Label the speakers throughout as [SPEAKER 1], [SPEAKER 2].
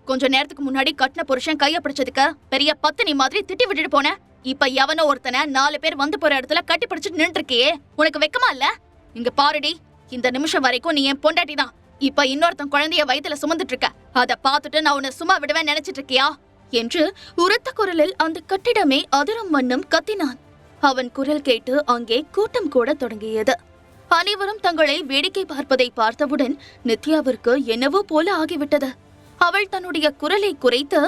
[SPEAKER 1] கொஞ்ச நேரத்துக்கு முன்னாடி கட்டின புருஷன் கைய பிடிச்சதுக்கு பெரிய பத்தினி மாதிரி திட்டி விட்டுட்டு போன. இப்ப எவனோ ஒருத்தனை 4 பேர் வந்து போற இடத்துல கட்டி பிடிச்சிட்டு நின்று இருக்கியே, உனக்கு வெக்கமா இல்ல? இங்க பாருடி, இந்த நிமிஷம் வரைக்கும் நீ என் பொண்டாட்டி தான். இப்ப இன்னொருத்தன் குழந்தைய வயித்துல சுமந்துட்டு இருக்க. அத பாத்துட்டு நான் உன்னை சும்மா விடுவேன் நினைச்சிட்டு இருக்கியா என்று உரத்த குரலில் அந்த கட்டிடமே அதிரும் வண்ணம் கத்தினான். அவன் குரல் கேட்டு அங்கே கூட்டம் கூட தொடங்கியது. அனைவரும் தங்களை வேடிக்கை பார்ப்பதை பார்த்தவுடன் நித்யாவிற்கு என்னவோ போல ஆகிவிட்டது. அவள் தன்னுடைய குரலை குறைத்து,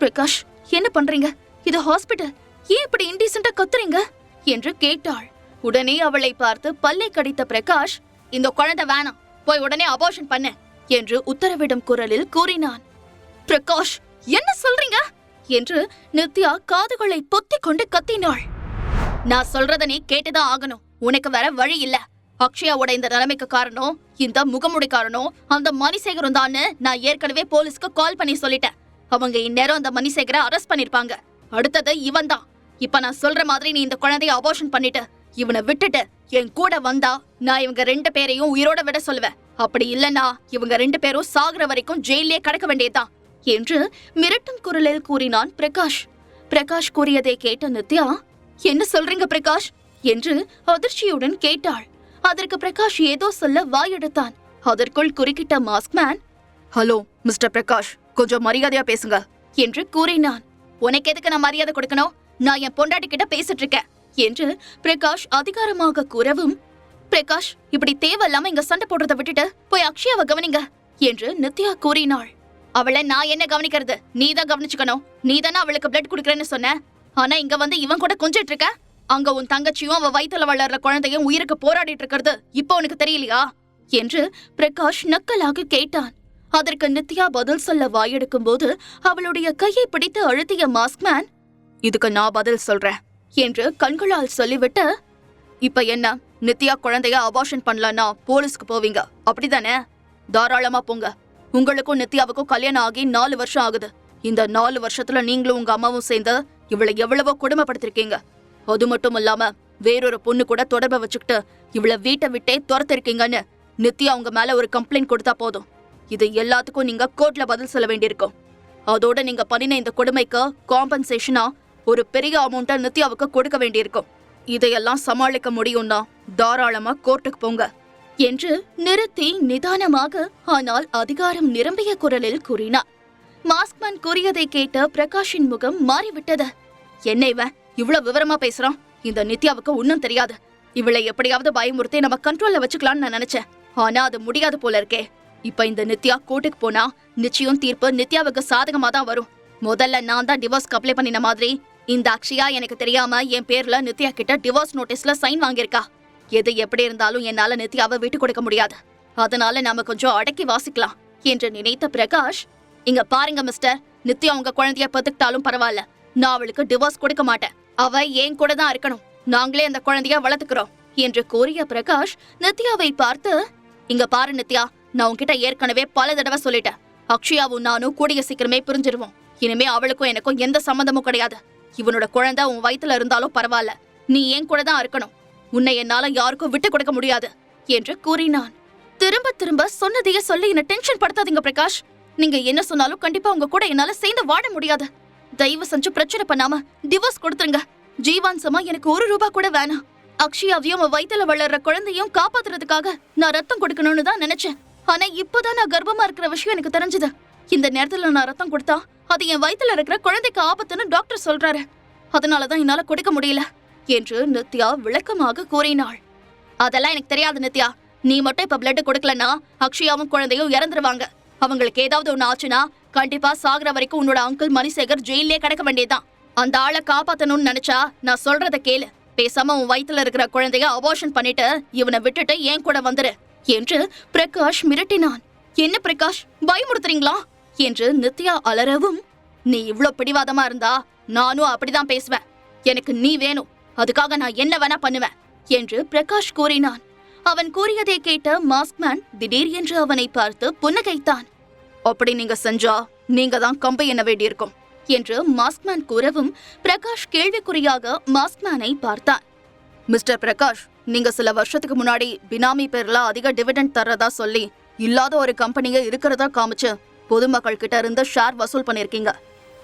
[SPEAKER 1] பிரகாஷ், என்ன பண்றீங்க? இது ஹாஸ்பிட்டல், ஏன் இப்படி இன்டீசென்ட்டா கத்துறீங்க என்று கேட்டாள். உடனே அவளை பார்த்து பல்லை கடித்த பிரகாஷ், இந்த குழந்தை வேணாம், போய் உடனே அபார்ஷன் பண்ணு என்று உத்தரவிடும் குரலில் கூறினான். பிரகாஷ், என்ன சொல்றீங்க என்று நித்யா காதுகளை பொத்திக் கொண்டு கத்தினாள். நான் சொல்றத நீ கேட்டுதான் ஆகணும், உனக்கு வேற வழி இல்ல. அக்ஷயாவோட இந்த நிலைமைக்கு காரணம் இந்த முகமுடி காரணம் அந்த மணிசேகரம் தான். நான் ஏற்கனவே போலீஸ்க்கு கால் பண்ணி சொல்லிட்டேன். அவங்க இந்நேரம் அந்த மணிசேகரை அரெஸ்ட் பண்ணிருப்பாங்க. அடுத்தது இவன் தான். இப்ப நான் சொல்ற மாதிரி நீ இந்த குழந்தைய அபார்ஷன் பண்ணிட்டு இவனை விட்டுட்டு என் கூட வந்தா நான் இவங்க 2 பேரையும் உயிரோட விட சொல்லுவேன். அப்படி இல்லன்னா இவங்க 2 பேரும் சாகுற வரைக்கும் ஜெயிலே கடக்க வேண்டியதுதான் என்று மிரட்டும் குரலில் கூறினான் பிரகாஷ். பிரகாஷ் கூறியதை கேட்ட நித்யா, என்ன சொல்றீங்க பிரகாஷ் என்று அதிர்ச்சியுடன் கேட்டாள். அதற்கு பிரகாஷ் ஏதோ சொல்ல வாயெடுத்தான். அதற்குள் குறுக்கிட்ட மாஸ்க்மேன், ஹலோ மிஸ்டர் பிரகாஷ், கொஞ்சம் மரியாதையா பேசுங்க என்று கூறினான். உனக்கு எதுக்கு நான் மரியாதை கொடுக்கணும்? நான் என் பொண்டாட்டி கிட்ட பேசிட்டு இருக்கேன் என்று பிரகாஷ் அதிகாரமாக கூறவும், பிரகாஷ், இப்படி தேவையில்லாம இங்க சண்டை போடுறத விட்டுட்டு போய் அக்ஷயாவை கவனிங்க என்று நித்யா கூறினாள். அவளை நான் என்ன கவனிக்கிறது? நீதான் கவனிச்சுக்கணும். நீதானே அவளுக்கு பிளட் குடுக்கறேன்னு சொன்ன. ஆனா இங்க வந்து இவன் கூட கொஞ்சிட்டு இருக்க. அங்க உன் தங்கச்சியும் அவ வயித்துல வளர்ற குழந்தையும் உயிருக்கு போராடிட்டு இருக்கிறது இப்ப உனக்கு தெரியலையா என்று பிரகாஷ் நக்கலாக கேட்டான். அதற்கு நித்யா பதில் சொல்ல வாயெடுக்கும் போது அவளுடைய கையை பிடித்து அழுத்திய மாஸ்க்மேன், இதுக்கு நான் பதில் சொல்றேன் என்று கண்களால் சொல்லிவிட்டு, இப்ப என்ன, நித்யா குழந்தைய அபார்ஷன் பண்ணலன்னா போலீஸ்க்கு போவீங்க அப்படிதானே? தாராளமா போங்க. உங்களுக்கும் நித்யாவுக்கும் கல்யாணம் ஆகி 4 வருஷம் ஆகுது. இந்த 4 வருஷத்துல நீங்களும் உங்க அம்மாவும் சேர்ந்து இவளை எவ்வளவோ கொடுமைப்படுத்திருக்கீங்க. அது மட்டும் இல்லாம வேறொரு பொண்ணு கூட தொடர்பை வச்சுக்கிட்டு இவளை வீட்டை விட்டே துரத்திருக்கீங்கன்னு நித்யா உங்க மேல ஒரு கம்ப்ளைண்ட் கொடுத்தா போதும். இது எல்லாத்துக்கும் நீங்க கோர்ட்ல பதில் சொல்ல வேண்டியிருக்கும். அதோட நீங்க பண்ணின இந்த கொடுமைக்கு காம்பன்சேஷனா ஒரு பெரிய அமௌண்ட்டை நித்யாவுக்கு கொடுக்க வேண்டியிருக்கும். இதையெல்லாம் சமாளிக்க முடியும்னா தாராளமா கோர்ட்டுக்கு போங்க என்று நிறுத்தி நிதானமாக ஆனால் அதிகாரம் நிரம்பிய குரலில் கூறினார். மாஸ்க்மேன் கூறியதை கேட்ட பிரகாஷின் முகம் மாறிவிட்டது. என்ன இவன் இவ்வளவு விவரமா பேசுறான்? இந்த நித்யாவுக்கு ஒன்னும் தெரியாது. இவளை எப்படியாவது பயமுறுத்தி நம்ம கண்ட்ரோல்ல வச்சுக்கலாம்னு நான் நினைச்சேன். ஆனா அது முடியாது போல இருக்கே. இப்ப இந்த நித்யா கோர்ட்டுக்கு போனா நிச்சயம் தீர்ப்பு நித்யாவுக்கு சாதகமா தான் வரும். முதல்ல நான் தான் டிவோர்ஸ்க்கு அப்ளை பண்ணின மாதிரி இந்த அக்ஷயா எனக்கு தெரியாம என் பேர்ல நித்யா கிட்ட டிவோர்ஸ் நோட்டீஸ்ல சைன் வாங்கியிருக்கா. எது எப்படி இருந்தாலும் என்னால நித்யாவை விட்டு கொடுக்க முடியாது. அதனால நாம கொஞ்சம் அடக்கி வாசிக்கலாம் என்று நினைத்த பிரகாஷ், இங்க பாருங்க மிஸ்டர், நித்யா உங்க குழந்தைய பெத்துக்கிட்டாலும் பரவாயில்ல, நான் அவளுக்கு டிவோர்ஸ் கொடுக்க மாட்டேன். அவ ஏன் கூட தான் இருக்கணும். நாங்களே அந்த குழந்தைய வளர்த்துக்கிறோம் என்று கூறிய பிரகாஷ் நித்யாவை பார்த்து, இங்க பாரு நித்யா, நான் உன்கிட்ட ஏற்கனவே பல தடவை சொல்லிட்டேன். அக்ஷயாவும் நானும் கூடிய சீக்கிரமே பிரிஞ்சிருவோம். இனிமே அவளுக்கும் எனக்கும் எந்த சம்பந்தமும் கிடையாது. இவனோட குழந்தை உன் வயித்துல இருந்தாலும் பரவாயில்ல, நீ ஏன் கூட தான் இருக்கணும். உன்னை என்னால யாருக்கும் விட்டு கொடுக்க முடியாது என்று கூறினான். திரும்ப திரும்ப சொன்னதையே சொல்லி என்ன டென்ஷன் படுத்தாதீங்க பிரகாஷ். நீங்க என்ன சொன்னாலும் கண்டிப்பா உங்க கூட என்னால சேர்ந்து வாழ முடியாது. தயவு செஞ்சு பிரச்சனை பண்ணாம டிவோர்ஸ் கொடுத்துருங்க. ஜீவான்சமா எனக்கு 1 ரூபா கூட வேணாம். அக்ஷயாவையும் வயித்துல வளர்ற குழந்தையும் காப்பாத்துறதுக்காக நான் ரத்தம் கொடுக்கணும்னு தான் நினைச்சேன். ஆனா இப்பதான் நான் கர்ப்பமா இருக்கிற விஷயம் எனக்கு தெரிஞ்சது. இந்த நேரத்துல நான் ரத்தம் கொடுத்தா அது என் வயித்துல இருக்கிற குழந்தைக்கு ஆபத்துன்னு டாக்டர் சொல்றாரு. அதனாலதான் என்னால கொடுக்க முடியல என்று நித்யா விளக்கமாக கூறினாள். அதெல்லாம் எனக்கு தெரியாது நித்யா. நீ மட்டும் இப்ப பிளட் கொடுக்கலன்னா அக்ஷயாவும் குழந்தையும் இறந்துருவாங்க. அவங்களுக்கு ஏதாவது ஒண்ணு ஆச்சுன்னா கண்டிப்பா சாகுற வரைக்கும் உன்னோட அங்கிள் மணிசேகர் ஜெயிலே கிடக்க வேண்டியதுதான். அந்த ஆளை காப்பாத்தணும்னு நினைச்சா நான் சொல்றத கேளு. பேசாம உன் வயித்துல இருக்கிற குழந்தைய அபார்ஷன் பண்ணிட்டு இவனை விட்டுட்டு ஏன் கூட வந்துரு என்று பிரகாஷ் மிரட்டினான். என்ன பிரகாஷ், பயமுறுத்துறீங்களா என்று நித்யா அலறவும், நீ இவ்ளோ பிடிவாதமா இருந்தா நானும் அப்படிதான் பேசுவேன். எனக்கு நீ வேணும், அதுக்காக நான் என்ன வேணா பண்ணுவேன் என்று பிரகாஷ் கூறினான். அவன் கூறியதை கேட்ட மாஸ்க்மேன் திடீர் என்று அவனை பார்த்து புன்னகைத்தான். அப்படி நீங்க செஞ்சா நீங்க தான் கம்பை எண்ண வேண்டியிருக்கும் என்று மாஸ்க்மேன் கூறவும் பிரகாஷ் கேள்விக்குறியாக மாஸ்க்மேனை பார்த்தான். மிஸ்டர் பிரகாஷ், நீங்க சில வருஷத்துக்கு முன்னாடி பினாமி பேர்ல அதிக டிவிடெண்ட் தர்றதா சொல்லி இல்லாத ஒரு கம்பெனிய இருக்கிறதா காமிச்சு பொதுமக்கள் கிட்ட இருந்து ஷேர் வசூல் பண்ணிருக்கீங்க.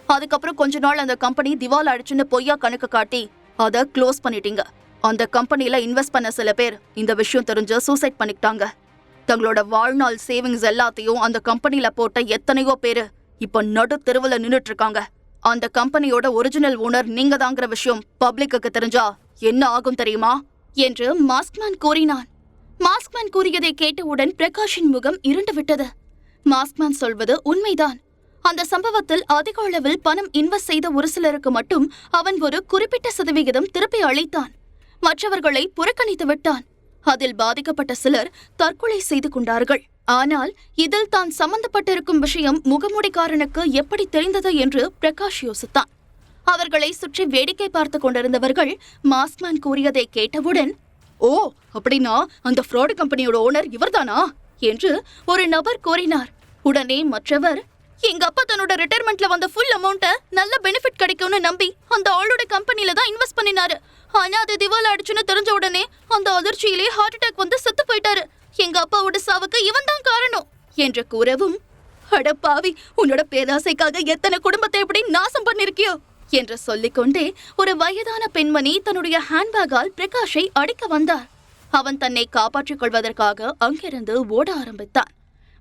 [SPEAKER 1] அதுக்கப்புறம் கொஞ்ச நாள் அந்த கம்பெனி திவால் ஆயிடுச்சுன்னு பொய்யா கணக்கு காட்டி அதை க்ளோஸ் பண்ணிட்டீங்க. அந்த கம்பெனில இன்வெஸ்ட் பண்ண சில பேர் இந்த விஷயம் தெரிஞ்சு சூசைட் பண்ணிக்கிட்டாங்க. தங்களோட வாழ்நாள் சேவிங்ஸ் எல்லாத்தையும் அந்த கம்பெனில போட்ட எத்தனையோ பேரு இப்ப நடு தெருவுல நின்னுட்டு இருக்காங்க. அந்த கம்பெனியோட ஒரிஜினல் ஓனர் நீங்க தாங்கிற விஷயம் பப்ளிக்கு தெரிஞ்சா என்ன ஆகும் தெரியுமா என்று மாஸ்க்மேன் கூறினான். மாஸ்க்மேன் கூறியதை கேட்டவுடன் பிரகாஷின் முகம் இருண்டு விட்டது. மாஸ்க்மேன் சொல்வது உண்மைதான். அந்த சம்பவத்தில் அதிக அளவில் பணம் இன்வெஸ்ட் செய்த ஒரு சிலருக்கு மட்டும் அவன் ஒரு குறிப்பிட்ட சதவிகிதம் திருப்பி அளித்தான். மற்றவர்களை புறக்கணித்து விட்டான். அதில் பாதிக்கப்பட்ட சிலர் தற்கொலை செய்து கொண்டார்கள். ஆனால் இதில் தான் சம்பந்தப்பட்டிருக்கும் விஷயம் முகமூடிக்காரனுக்கு எப்படி தெரிந்தது என்று பிரகாஷ் யோசித்தான். அவர்களை சுற்றி வேடிக்கை பார்த்து கொண்டிருந்தவர்கள் மாஸ்க்மேன் கூறியதை கேட்டவுடன், ஓ அப்படின்னா அந்த ஃப்ராட் கம்பெனியோட ஓனர் இவர்தானா என்று ஒரு நபர் கூறினார். உடனே மற்றவர், எங்க அப்பா தன்னோட ரிட்டையர்மெண்ட்ல வந்த ஃபுல் அமௌண்ட்ட நல்ல பெனிஃபிட் கிடைக்கும்னு நம்பி அந்த ஆளோட கம்பெனில தான் இன்வெஸ்ட் பண்ணினாரு. ஆனா அது திவால் ஆயிடுச்சுன்னு தெரிஞ்ச உடனே அந்த அதிர்ச்சியிலே ஹார்ட் அட்டாக் வந்து செத்து போயிட்டாரு. எங்க அப்பாவோட சாவுக்கு இவன் தான் காரணம் என்று கூறவும், அடப்பாவி, உன்னோட பேராசைக்காக எத்தனை குடும்பத்தை எப்படி நாசம் பண்ணிருக்கியோ என்று சொல்லிக்கொண்டே ஒரு வயதான பெண்மணி தன்னுடைய ஹேண்ட்பேக்கால் பிரகாஷை அடிக்க வந்தார். அவன் தன்னை காப்பாற்றிக் கொள்வதற்காக அங்கிருந்து ஓட ஆரம்பித்தான்.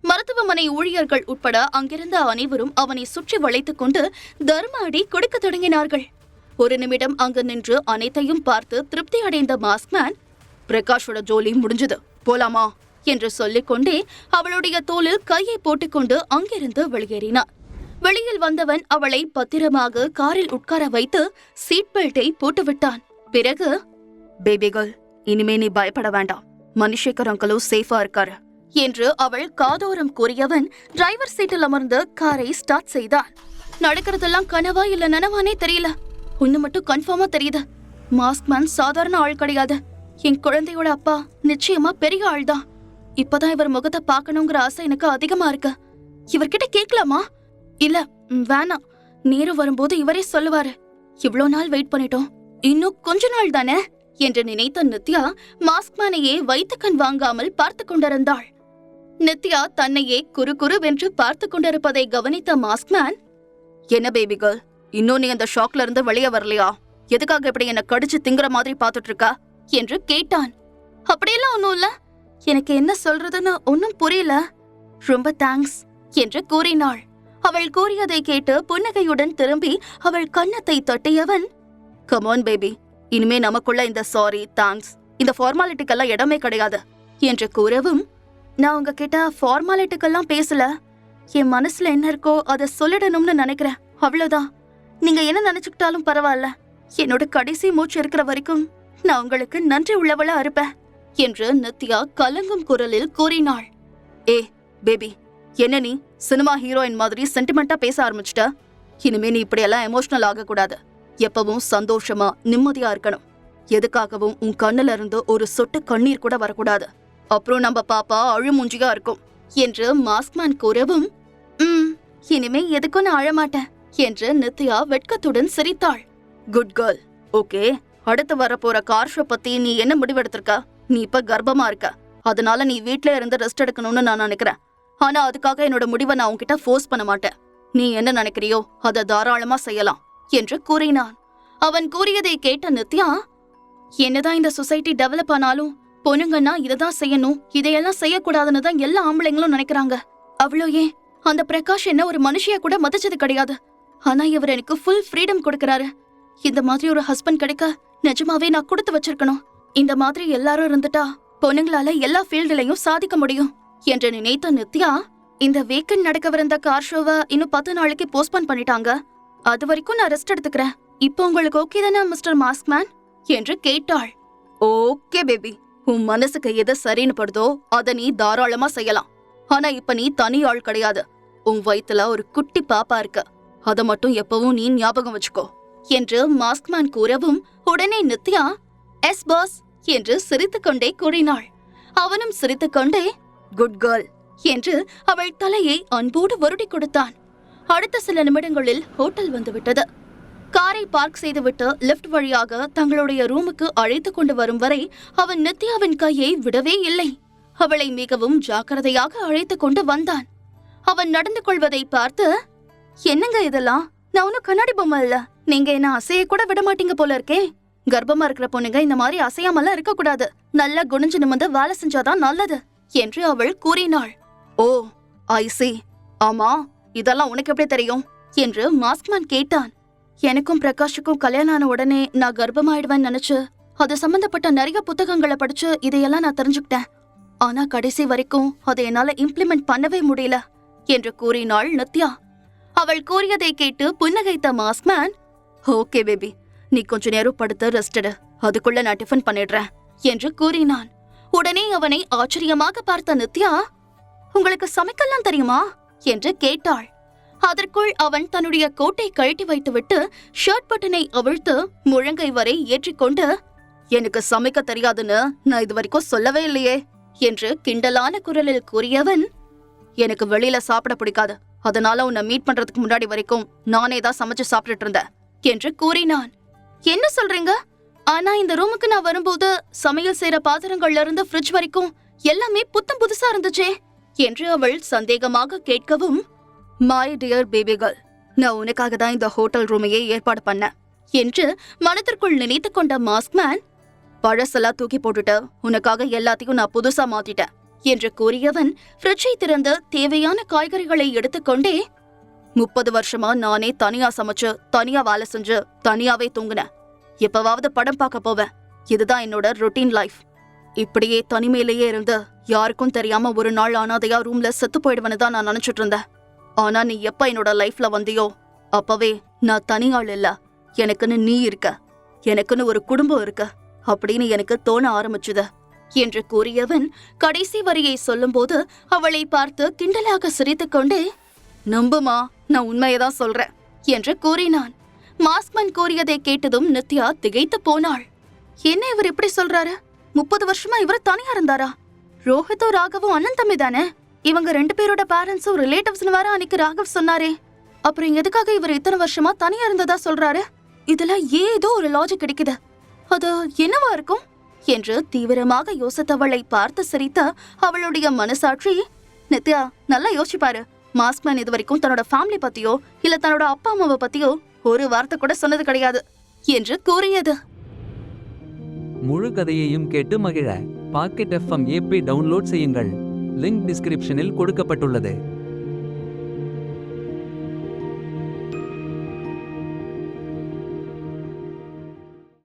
[SPEAKER 1] மருத்துவமனை ஊழியர்கள் உட்பட அங்கிருந்த அனைவரும் அவனை சுற்றி வளைத்துக் கொண்டு தர்ம அடி கொடுக்க தொடங்கினார்கள். ஒரு நிமிடம் அங்கு நின்று அனைத்தையும் பார்த்து திருப்தி அடைந்த மாஸ்க்மேன், பிரகாஷோட ஜோலி முடிஞ்சது, போலாமா என்று சொல்லிக்கொண்டே அவளுடைய தோளில் கையை போட்டுக்கொண்டு அங்கிருந்து வெளியேறினான். வெளியில் வந்தவன் அவளை பத்திரமாக காரில் உட்கார வைத்து சீட் பெல்ட்டை போட்டுவிட்டான். பிறகு, பேபி கேர்ள், இனிமே நீ பயப்பட வேண்டாம், மணிசேகர் அங்கிளும் சேஃபா இருக்காரு என்று அவள் காதோரம் கூறியவன் டிரைவர் சீட்டில் அமர்ந்து காரை ஸ்டார்ட் செய்தான். நடக்கிறதெல்லாம் கனவா இல்ல நனவானே தெரியல. ஒண்ணு மட்டும் கன்ஃபார்மா தெரியுது, மாஸ்க்மேன் சாதாரண ஆள் கிடையாது. என் குழந்தையோட அப்பா நிச்சயமா பெரிய ஆள் தான். இப்பதான் இவர் முகத்தை பார்க்கணுங்கிற ஆசை எனக்கு அதிகமா இருக்கு. இவர்கிட்ட கேட்கலாமா? இல்ல வேணாம், நேரம் வரும்போது இவரே சொல்லுவாரு. இவ்ளோ நாள் வெயிட் பண்ணிட்டோம், இன்னும் கொஞ்ச நாள் தானே என்று நினைத்த நித்யா மாஸ்க்மேனையே வைத்து கண் வாங்காமல் பார்த்து கொண்டிருந்தாள். நித்யா தன்னையே குறுகுறுவென்று பார்த்து கொண்டிருப்பதை கவனித்த மாஸ்க்மேன், என்ன பேபி கேர்ள், இன்னும் நீ அந்த ஷாக்ல இருந்து வெளியே வரலையா? எதுக்காக இப்படி என்ன கடிச்சு திங்குற மாதிரி பாத்துட்டு இருக்கா என்று கேட்டான். அப்படியெல்லாம் ஒன்னும் இல்ல, எனக்கு என்ன சொல்றதுன்னு ஒன்னும் புரியல, ரொம்ப தேங்க்ஸ் என்று கூறினாள். அவள் கூறியதை கேட்டு புன்னகையுடன் திரும்பி அவள் கன்னத்தை தட்டியவன், கமான் பேபி, இனிமே நமக்குள்ள இந்த சாரி தேங்க்ஸ் இந்த ஃபார்மாலிட்டிக்கெல்லாம் இடமே கிடையாது என்று கூறவும், நான் உங்ககிட்ட ஃபார்மாலிட்டிக்கெல்லாம் பேசல, என் மனசுல என்ன இருக்கோ அதை சொல்லிடணும்னு நினைக்கிறேன், அவ்வளவுதான். நீங்க என்ன நினைச்சுக்கிட்டாலும் பரவாயில்ல, என்னோட கடைசி மூச்சு இருக்கிற வரைக்கும் நான் உங்களுக்கு நன்றி உள்ளவளா இருப்பேன் என்று நித்யா கலங்கும் குரலில் கூறினாள். ஏ பேபி, என்ன நீ சினிமா ஹீரோயின் மாதிரி சென்டிமெண்டா பேச ஆரம்பிச்சிட்ட? இனிமே நீ இப்படியெல்லாம் எமோஷனல் ஆகக்கூடாது. எப்பவும் சந்தோஷமா நிம்மதியா இருக்கணும். எதுக்காகவும் உன் கண்ணுல இருந்து ஒரு சொட்டு கண்ணீர் கூட வரக்கூடாது. அப்புறம் நம்ம பாப்பா அழுமூஞ்சியா இருக்கும் என்று மாஸ்க்மேன் கூறவும், இனிமே எதுக்கும் நான் அழமாட்டேன் என்று நித்யா வெட்கத்துடன் சிரித்தாள். Good girl. ஓகே, அடுத்து வரப்போற கார் ஷோ பத்தி நீ என்ன முடிவெடுத்திருக்க? நீ இப்ப கர்ப்பமா இருக்க, அதனால நீ வீட்ல இருந்து ரெஸ்ட் எடுக்கணும்னு நான் நினைக்கிறேன். ஆனா அதுக்காக என்னோட முடிவை நான் உன்கிட்ட ஃபோர்ஸ் பண்ண மாட்டேன். நீ என்ன நினைக்கிறியோ அதை தாராளமா செய்யலாம் என்று கூறினான். அவன் கூறியதை கேட்ட நித்யா, என்னதான் இந்த சொசைட்டி டெவலப் ஆனாலும் பொண்ணுங்கன்னா இததான் செய்யணும், இதையெல்லாம் செய்யக்கூடாதுன்னு தான் எல்லா ஆம்பளைங்களும் நினைக்கிறாங்க. அவ்வளோ ஏன் அந்த பிரகாஷ் என்ன ஒரு மனுஷிய கூட மதிச்சது கிடையாது. ஆனா இவர் எனக்கு ஃபுல் ஃப்ரீடம் கொடுக்கறாரு. இந்த மாதிரி ஒரு ஹஸ்பண்ட் கிடைக்க நிஜமாவே நான் கொடுத்து வச்சிருக்கணும். இந்த மாதிரி எல்லாரும் இருந்துட்டா பொண்ணுங்களால எல்லா ஃபீல்டுலயும் சாதிக்க முடியும் என்று நினைத்த நித்யா, இந்த வீக்கெண்ட் நடக்கவிருந்த கார் ஷோவை இன்னும் 10 நாளைக்கு போஸ்ட்போன் பண்ணிட்டாங்க. அது வரைக்கும் நான் ரெஸ்ட் எடுத்துக்கிறேன். இப்போ உங்களுக்கு ஓகே தானே மிஸ்டர் மாஸ்க்மேன் என்று கேட்டாள். ஓகே பேபி, உன் மனசுக்கு எது சரின்னு படுதோ அதை நீ தாராளமா செய்யலாம். ஆனா இப்ப நீ தனி ஆள் கிடையாது, உன் வயித்துல ஒரு குட்டி பாப்பா இருக்கு, அதை மட்டும் எப்பவும் நீ ஞாபகம் வச்சுக்கோ என்று மாஸ்க்மேன் கூறவும், உடனே நித்யா எஸ் பாஸ் என்று சிரித்துக்கொண்டே கூறினாள். அவனும் சிரித்துக்கொண்டே குட் கேர்ள் என்று அவள் தலையை அன்போடு வருடி கொடுத்தான். அடுத்த சில நிமிடங்களில் ஹோட்டல் வந்துவிட்டது. காரை பார்க் செய்துவிட்டு லிப்ட் வழியாக தங்களுடைய ரூமுக்கு அழைத்து கொண்டு வரும் வரை அவன் நித்யாவின் கையை விடவே இல்லை. அவளை மிகவும் ஜாக்கிரதையாக அழைத்து கொண்டு வந்தான். அவன் நடந்து கொள்வதை பார்த்து, என்னங்க இதெல்லாம்? நான் ஒன்னும் கண்ணாடி பொம்மை இல்ல. நீங்க என்ன அசைய கூட விட மாட்டீங்க போல இருக்கே. கர்ப்பமா இருக்கிற பொண்ணுங்க இந்த மாதிரி அசையாமலாம் இருக்க கூடாது. நல்லா குனிஞ்சு நிமிர்ந்து வேலை செஞ்சாதான் நல்லது என்று அவள் கூறினாள். ஓ, ஐ see. ஆமா, இதெல்லாம் உனக்கு எப்படி தெரியும் என்று மாஸ்க்மேன் கேட்டான். எனக்கும் பிரகாஷுக்கும் கல்யாணம் ஆன உடனே நான் கர்ப்பமாயிடுவேன்னு நினைச்சு அது சம்பந்தப்பட்ட நிறைய புத்தகங்களை படிச்சு இதையெல்லாம் நான் தெரிஞ்சுக்கிட்டேன். ஆனா கடைசி வரைக்கும் அதை என்னால இம்ப்ளிமெண்ட் பண்ணவே முடியல என்று கூறினாள் நித்யா. அவள் கூறியதை கேட்டு புன்னகைத்த மாஸ்க்மேன், ஓகே பேபி, நீ கொஞ்ச நேரம் படுத்து ரெஸ்ட் எடு, அதுக்குள்ள நான் டிஃபன் பண்ணிடுறேன் என்று கூறினான். உடனே அவனை ஆச்சரியமாக பார்த்த நித்யா, உங்களுக்கு சமைக்கலாம் தெரியுமா என்று கேட்டாள். அதற்குள் அவன் தன்னுடைய கோட்டை கழட்டி வைத்துவிட்டு ஷர்ட் பட்டனை அவிழ்த்து முழங்கை வரை ஏற்றிக்கொண்டு, எனக்கு சமைக்க தெரியாதுன்னு நான் இது வரைக்கும் சொல்லவே இல்லையே என்று கிண்டலான குரலில் கூறியவன், எனக்கு வெளியில சாப்பிட பிடிக்காது, அதனால உன்னை மீட் பண்றதுக்கு முன்னாடி வரைக்கும் நானே தான் சமைச்சு சாப்பிட்டுட்டு இருந்தேன் என்று கூறினான். என்ன சொல்றீங்க? ஆனா இந்த ரூமுக்கு நான் வரும்போது சமையல் செய்யற பாத்திரங்கள்ல இருந்து ஃப்ரிட்ஜ் வரைக்கும் எல்லாமே புத்தம் புதுசா இருந்துச்சே என்று அவள் சந்தேகமாக கேட்கவும், மை டியர் பேபி கேர்ள், நான் உனக்காக தான் இந்த ஹோட்டல் ரூமையே ஏற்பாடு பண்ணேன் என்று மனதிற்குள் நினைத்து கொண்ட மாஸ்க்மேன், பழசெல்லாம் தூக்கி போட்டுட்டு உனக்காக எல்லாத்தையும் நான் புதுசா மாத்திட்டேன் என்று கூறியவன் ஃப்ரிட்ஜை திறந்து தேவையான காய்கறிகளை எடுத்துக்கொண்டே, 30 வருஷமா நானே தனியா சமைச்சு தனியா வேலை செஞ்சு தனியாவே தூங்குனேன். எப்பவாவது படம் பார்க்க போவேன். இதுதான் என்னோட ரொட்டீன் லைஃப். இப்படியே தனிமையிலேயே இருந்து யாருக்கும் தெரியாம ஒரு நாள் அனாதையா ரூம்ல செத்து போயிடுவேன்னு தான் நான் நினைச்சிட்டு இருந்தேன். ஆனா நீ எப்ப என்னோட லைஃப்ல வந்தியோ அப்பவே நான் தனியாள் இல்ல, எனக்குன்னு நீ இருக்க, எனக்குன்னு ஒரு குடும்பம் இருக்கு அப்படின்னு எனக்கு தோண ஆரம்பிச்சுது என்று கூறியவன் கடைசி வரியை சொல்லும்போது அவளை பார்த்து கிண்டலாக சிரித்துக்கொண்டே, நம்புமா, நான் உண்மையதான் சொல்றேன் என்று கூறினான். மாஸ்க்மேன் கூறியதை கேட்டதும் நித்யா திகைத்து போனாள். என்ன இவர் இப்படி சொல்றாரு? 30 வருஷமா இவர் தனியா இருந்தாரா? ரோஹித்தும் ராகவும் அண்ணன் தம்பி தானே? இவங்க 2 பேரோட பேரண்ட்ஸும் ரிலேட்டிவ்ஸ்னு வேற அன்னைக்கு ராகவ் சொன்னாரே. அப்புறம் எதுக்காக இவர் இத்தனை வருஷமா தனியா இருந்ததா சொல்றாரு? இதுல ஏதோ ஒரு லாஜிக் கிடைக்குது. அது என்னவா இருக்கும் என்று தீவிரமாக யோசித்தவளை பார்த்து சிரித்த அவளுடைய மனசாட்சி, நித்யா நல்லா யோசிப்பாரு, மாஸ்க்மேன் இது வரைக்கும் தன்னோட ஃபேமிலி பத்தியோ இல்ல தன்னோட அப்பா அம்மாவை பத்தியோ ஒரு வார்த்தை கூட சொன்னது கிடையாது என்று கூறியது.
[SPEAKER 2] முழு கதையையும் கேட்டு மகிழ பாக்கெட் FM ஆப்பை டவுன்லோட் செய்யுங்கள். லிங்க் டிஸ்கிரிப்ஷனில் கொடுக்கப்பட்டுள்ளது.